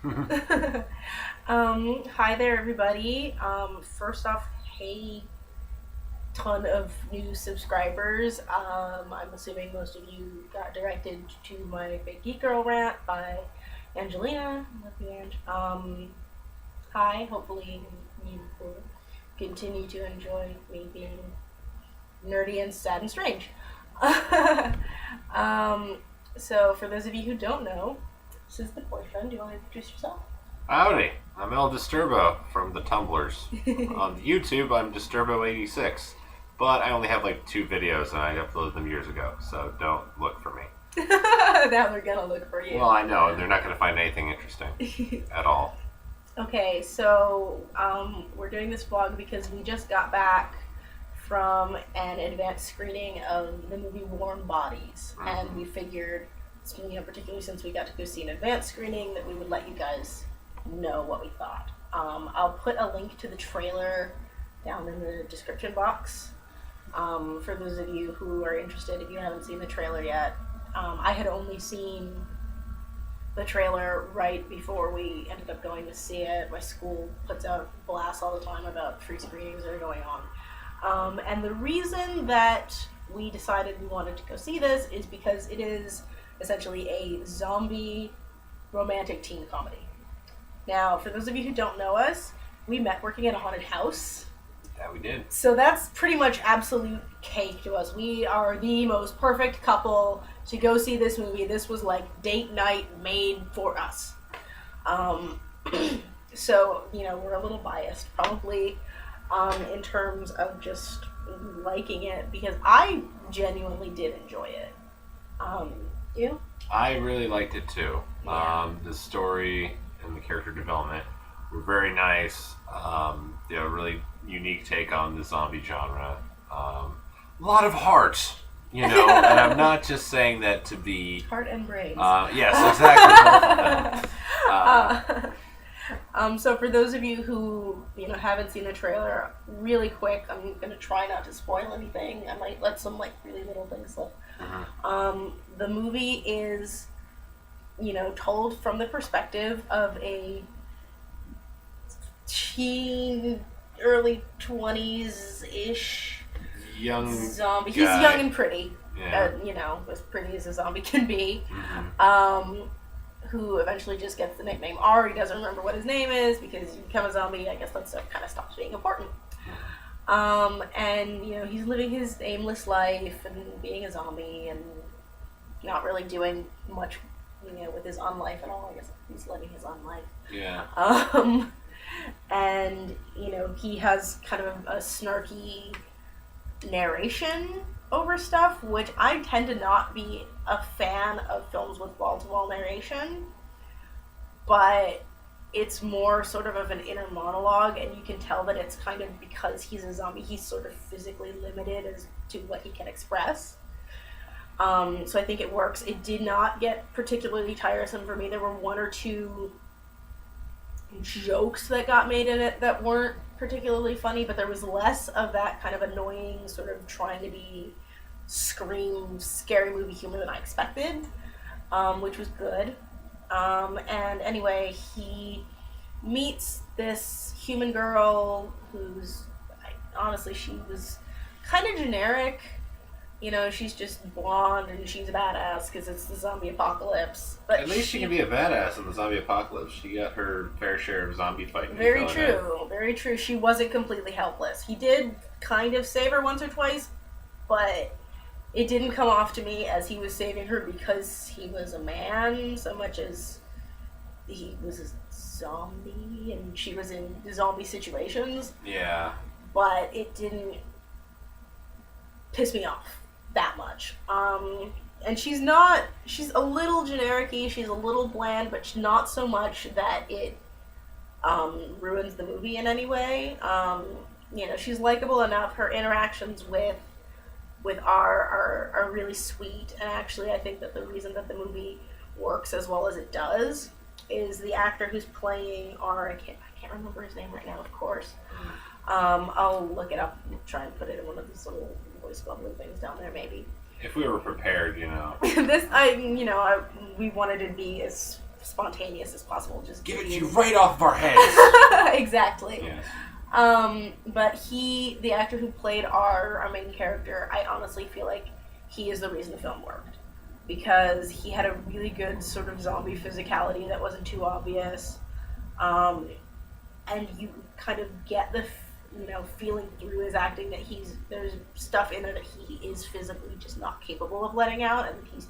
Hi there, everybody. First off, hey, ton of new subscribers. I'm assuming most of you got directed to my Big Geek Girl rant by Angelina. Love you, Ange. Hi. Hopefully, you will continue to enjoy me being nerdy and sad and strange. um, so, for those of you who don't know, this is the boyfriend. Do you want to introduce yourself? Howdy, I'm El Disturbo from the Tumblers. On YouTube, I'm Disturbo86, but I only have like 2 videos and I uploaded them years ago, so don't look for me. Now they're gonna look for you. Well, I know, and they're not going to find anything interesting at all. Okay, so we're doing this vlog because we just got back from an advanced screening of the movie Warm Bodies, and we figured, particularly since we got to go see an advanced screening, that we would let you guys know what we thought. I'll put a link to the trailer down in the description box for those of you who are interested. If you haven't seen the trailer yet, I had only seen the trailer right before we ended up going to see it. My school puts out blasts all the time about free screenings that are going on. And the reason that we decided we wanted to go see this is because it is essentially a zombie romantic teen comedy. Now, for those of you who don't know us, we met working at a haunted house. Yeah, we did. So that's pretty much absolute cake to us. We are the most perfect couple to go see this movie. This was like date night made for us. So, we're a little biased probably in terms of just liking it because I genuinely did enjoy it. You? I really liked it too. Yeah. The story and the character development were very nice. Really unique take on the zombie genre. A lot of heart, and I'm not just saying that to be Heart and brains. Yes, exactly. Both of them. So for those of you who haven't seen the trailer, really quick, I'm gonna try not to spoil anything. I might let some really little things slip. The movie is, told from the perspective of a teen, early 20s-ish Young zombie. guy. He's young and pretty. Yeah. As pretty as a zombie can be. Mm-hmm. Who eventually just gets the nickname R. He doesn't remember what his name is because you become a zombie. I guess that stuff kind of stops being important. And he's living his aimless life and being a zombie and not really doing much, with his unlife at all. I guess he's living his unlife. Yeah. And he has kind of a snarky narration over stuff, which I tend to not be a fan of films with wall-to-wall narration, but it's more sort of an inner monologue, and you can tell that it's kind of because he's a zombie, he's sort of physically limited as to what he can express. So I think it works. It did not get particularly tiresome for me. There were 1 or 2 jokes that got made in it that weren't particularly funny, but there was less of that kind of annoying sort of trying to be scream scary movie humor than I expected, which was good. And anyway, he meets this human girl who's, honestly, she was kind of generic. She's just blonde and she's a badass because it's the zombie apocalypse. But at least she can be a badass in the zombie apocalypse. She got her fair share of zombie fighting. Very true, very true. She wasn't completely helpless. He did kind of save her once or twice, but it didn't come off to me as he was saving her because he was a man so much as he was a zombie and she was in zombie situations. Yeah. But it didn't piss me off that much. And she's a little generic-y, she's a little bland, but not so much that it ruins the movie in any way. She's likable enough. Her interactions with are really sweet, and actually I think that the reason that the movie works as well as it does is the actor who's playing R. I can't remember his name right now, of course. I'll look it up and try and put it in one of these little voice bubbly things down there, maybe. If we were prepared, we wanted to be as spontaneous as possible. Just give it to you right off of our heads. Exactly. Yes. But the actor who played our main character, I honestly feel like he is the reason the film worked. Because he had a really good sort of zombie physicality that wasn't too obvious. And you kind of get the, feeling through his acting that there's stuff in there that he is physically just not capable of letting out, and he's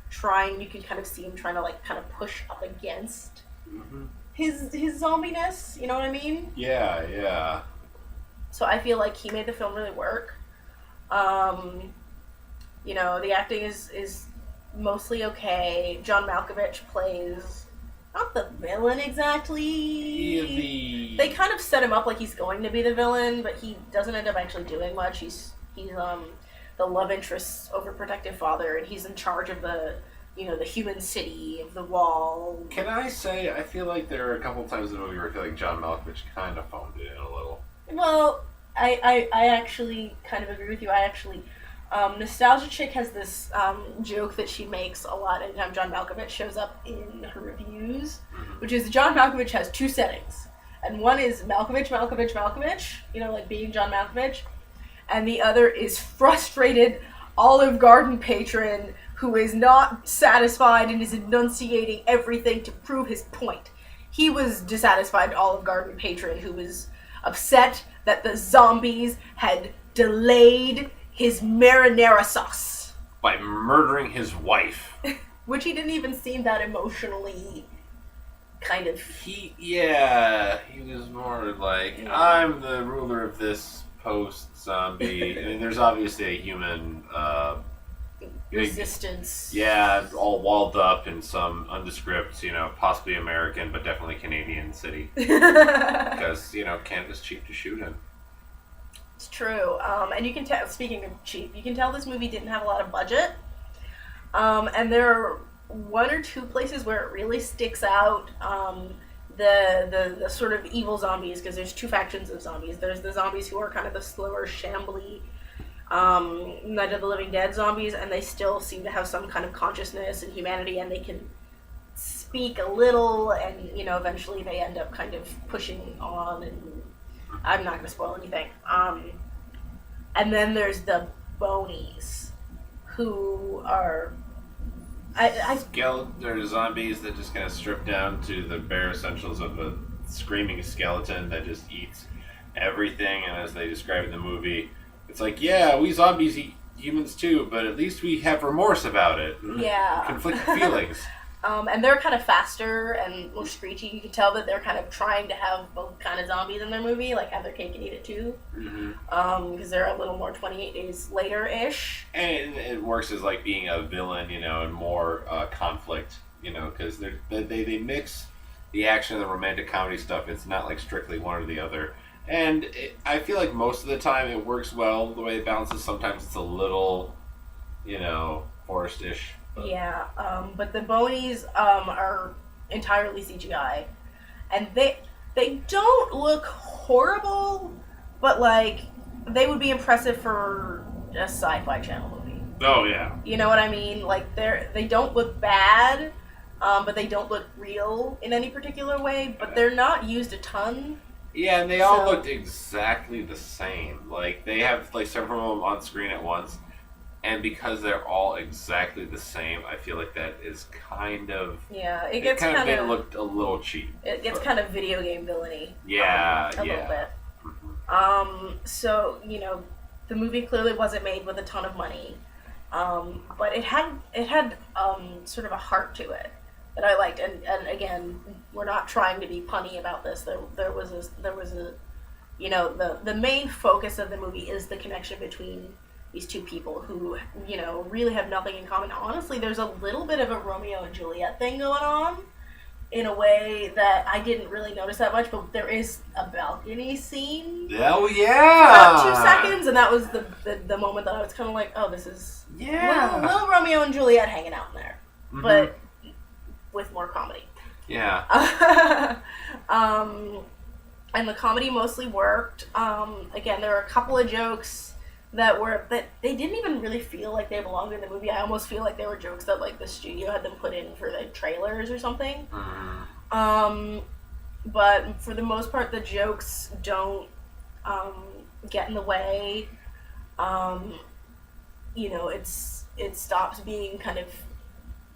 trying, you can kind of see him trying to, like, kind of push up against his zombiness, you know what I mean? Yeah, yeah. So I feel like he made the film really work. The acting is mostly okay. John Malkovich plays not the villain exactly. They kind of set him up like he's going to be the villain, but he doesn't end up actually doing much. He's the love interest's overprotective father, and he's in charge of the human city of the wall. Can I say, I feel like there are a couple times in the movie where I feel like John Malkovich kind of phoned it in a little. Well, I actually kind of agree with you. Nostalgia Chick has this joke that she makes a lot anytime John Malkovich shows up in her reviews, which is John Malkovich has two settings. And one is Malkovich, like being John Malkovich. And the other is frustrated Olive Garden patron who is not satisfied and is enunciating everything to prove his point. He was dissatisfied Olive Garden patron who was upset that the zombies had delayed his marinara sauce by murdering his wife. Which he didn't even seem that emotionally kind of... He was more like, I'm the ruler of this post-zombie. I mean, there's obviously a human... resistance. All walled up in some undescript, possibly American, but definitely Canadian city. Because, Canada's cheap to shoot in. It's true. And you can tell, speaking of cheap, you can tell this movie didn't have a lot of budget. And there are one or two places where it really sticks out. The sort of evil zombies, because there's two factions of zombies. There's the zombies who are kind of the slower, shambly, Night of the Living Dead zombies, and they still seem to have some kind of consciousness and humanity, and they can speak a little, and eventually they end up kind of pushing on, and I'm not going to spoil anything. And then there's the Bonies, who are They're zombies that just kind of strip down to the bare essentials of a screaming skeleton that just eats everything, and as they describe in the movie, it's like, yeah, we zombies eat humans too, but at least we have remorse about it. Yeah. Conflicted feelings. And they're kind of faster and more screechy. You can tell that they're kind of trying to have both kind of zombies in their movie, like have their cake and eat it too. Because they're a little more 28 Days Later-ish. And it works as like being a villain, and more conflict, because they mix the action and the romantic comedy stuff. It's not like strictly one or the other. And I feel like most of the time it works well the way it balances. Sometimes it's a little, forced-ish. Yeah, but the Bonies are entirely CGI, and they don't look horrible, but like they would be impressive for a Sci-Fi Channel movie. Oh yeah. You know what I mean? Like they don't look bad, but they don't look real in any particular way. But they're not used a ton. Yeah, and they all looked exactly the same. Like they have like several of them on screen at once. And because they're all exactly the same, I feel like that is kind of... Yeah, it gets kind of... looked a little cheap. It gets kind of video game villainy. Yeah, a little bit. So, the movie clearly wasn't made with a ton of money. But it had sort of a heart to it that I liked. And again, we're not trying to be punny about this. There was a the main focus of the movie is the connection between these two people who, really have nothing in common. Honestly, there's a little bit of a Romeo and Juliet thing going on in a way that I didn't really notice that much, but there is a balcony scene. Oh, yeah! For about 2 seconds, and that was the moment that I was kind of like, oh, this is little Romeo and Juliet hanging out in there. Mm-hmm. But with more comedy. Yeah. And the comedy mostly worked. Again, there are a couple of jokes that they didn't even really feel like they belonged in the movie. I almost feel like they were jokes that like the studio had them put in for the trailers or something. Um, but for the most part, the jokes don't um, get in the way. Um, it stops being kind of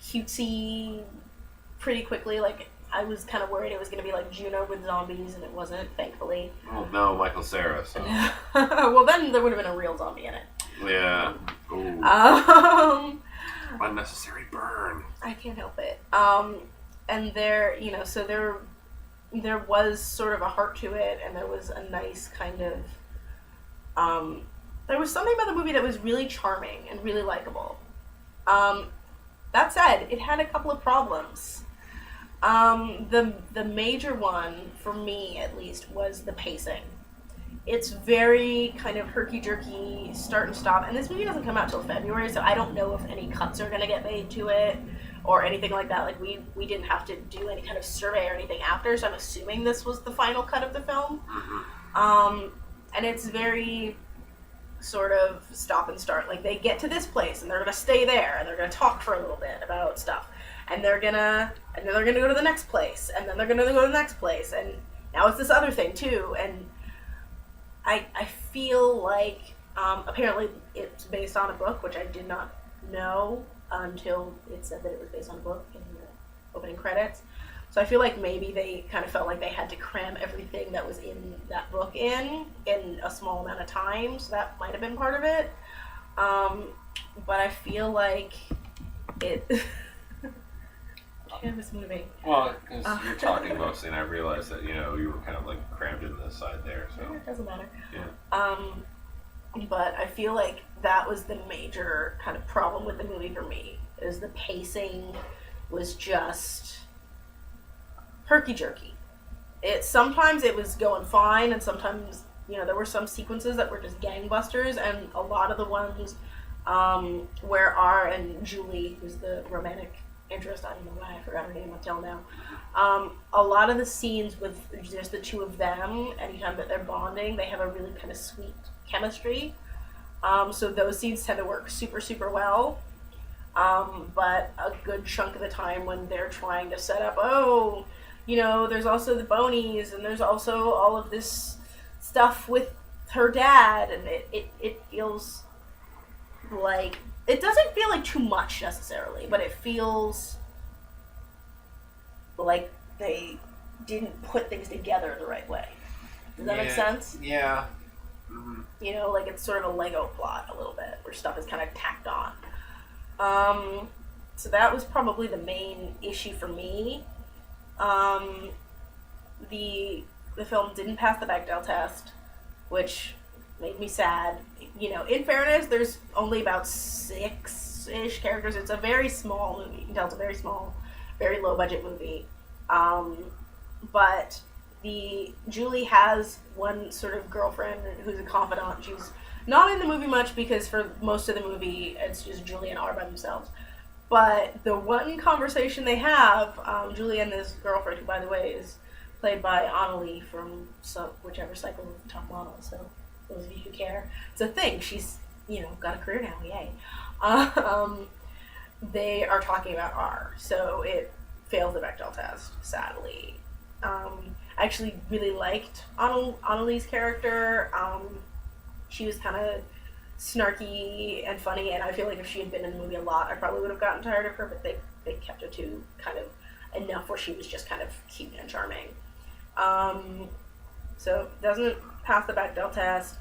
cutesy pretty quickly. Like I was kind of worried it was going to be like Juno with zombies, and it wasn't, thankfully. Well, no, Michael Cera. So. Well, then there would have been a real zombie in it. Yeah. Um, Unnecessary burn. I can't help it. And so there was sort of a heart to it, and there was a nice kind of there was something about the movie that was really charming and really likable. That said, it had a couple of problems. The major one, for me at least, was the pacing. It's very kind of herky-jerky, start and stop, and this movie doesn't come out till February, so I don't know if any cuts are going to get made to it or anything like that. Like, we didn't have to do any kind of survey or anything after, so I'm assuming this was the final cut of the film. And it's very sort of stop and start. Like, they get to this place, and they're going to stay there, and they're going to talk for a little bit about stuff. And then they're gonna go to the next place, and then they're gonna go to the next place, and now it's this other thing too. And I feel like apparently it's based on a book, which I did not know until it said that it was based on a book in the opening credits. So I feel like maybe they kind of felt like they had to cram everything that was in that book in a small amount of time. So that might have been part of it. But I feel like it. Cam is moving. Well, because you're talking mostly, and I realized that you were kind of like crammed in the side there. So it doesn't matter. Yeah. But I feel like that was the major kind of problem with the movie for me. Is the pacing was just herky-jerky. Sometimes it was going fine, and sometimes there were some sequences that were just gangbusters, and a lot of the ones where R and Julie, who's the romantic interest, I don't know why I forgot her name until now. A lot of the scenes with just the two of them, anytime that they're bonding, they have a really kind of sweet chemistry. So those scenes tend to work super, super well. But a good chunk of the time when they're trying to set up, there's also the Bonies, and there's also all of this stuff with her dad, and it feels like, it doesn't feel like too much necessarily, but it feels like they didn't put things together the right way. Does that make sense? Yeah. Mm-hmm. Like it's sort of a Lego plot a little bit, where stuff is kind of tacked on. So that was probably the main issue for me. The film didn't pass the Bechdel test, which made me sad. In fairness, there's only about 6-ish characters. It's a very small movie. You can tell it's a very small, very low budget movie. But Julie has one sort of girlfriend who's a confidant. She's not in the movie much because for most of the movie it's just Julie and R by themselves. But the one conversation they have, Julie and this girlfriend, who by the way is played by Annalie from whichever cycle of Top Model, so those of you who care, it's a thing. She's got a career now, yay. They are talking about R, so it failed the Bechdel test, sadly. I actually really liked Annalie's character. She was kind of snarky and funny, and I feel like if she had been in the movie a lot, I probably would have gotten tired of her, but they kept her to kind of enough where she was just kind of cute and charming. So doesn't pass the Bechdel test.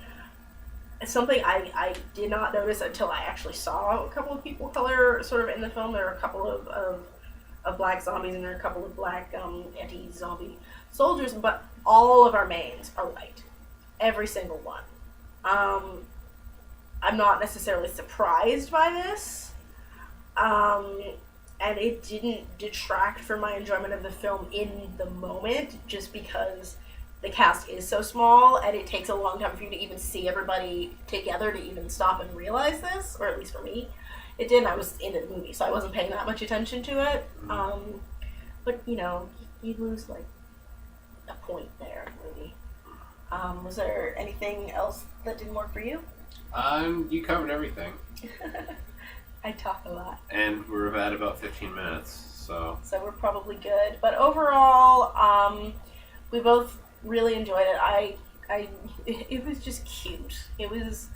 It's something I did not notice until I actually saw a couple of people of color sort of in the film. There are a couple of black zombies, and there are a couple of black anti-zombie soldiers, but all of our mains are white. Every single one. I'm not necessarily surprised by this, and it didn't detract from my enjoyment of the film in the moment, just because the cast is so small, and it takes a long time for you to even see everybody together to even stop and realize this, or at least for me. It didn't. I was into the movie, so I wasn't paying that much attention to it. But, you lose, like, a point there, maybe. Was there anything else that didn't work for you? You covered everything. I talk a lot. And we're at about 15 minutes, so. So we're probably good. But overall, we both really enjoyed it. It was just cute. It was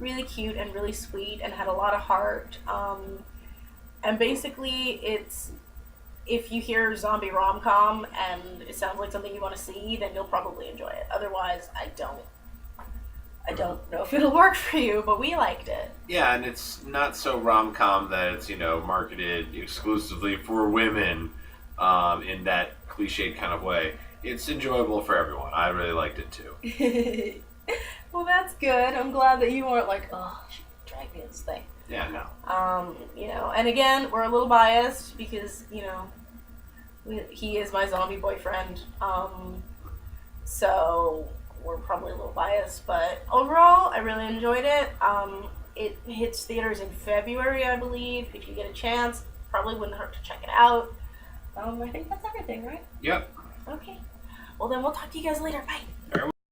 really cute and really sweet and had a lot of heart. And basically, it's if you hear zombie rom com and it sounds like something you want to see, then you'll probably enjoy it. Otherwise, I don't know if it'll work for you, but we liked it. Yeah, and it's not so rom com that it's marketed exclusively for women in that cliched kind of way. It's enjoyable for everyone. I really liked it too. Well, that's good. I'm glad that you weren't like, oh, she dragged me in this thing. Yeah, no. And again, we're a little biased because he is my zombie boyfriend. So we're probably a little biased, but overall, I really enjoyed it. It hits theaters in February, I believe. If you get a chance, probably wouldn't hurt to check it out. I think that's everything, right? Yep. Okay. Well, then we'll talk to you guys later. Bye.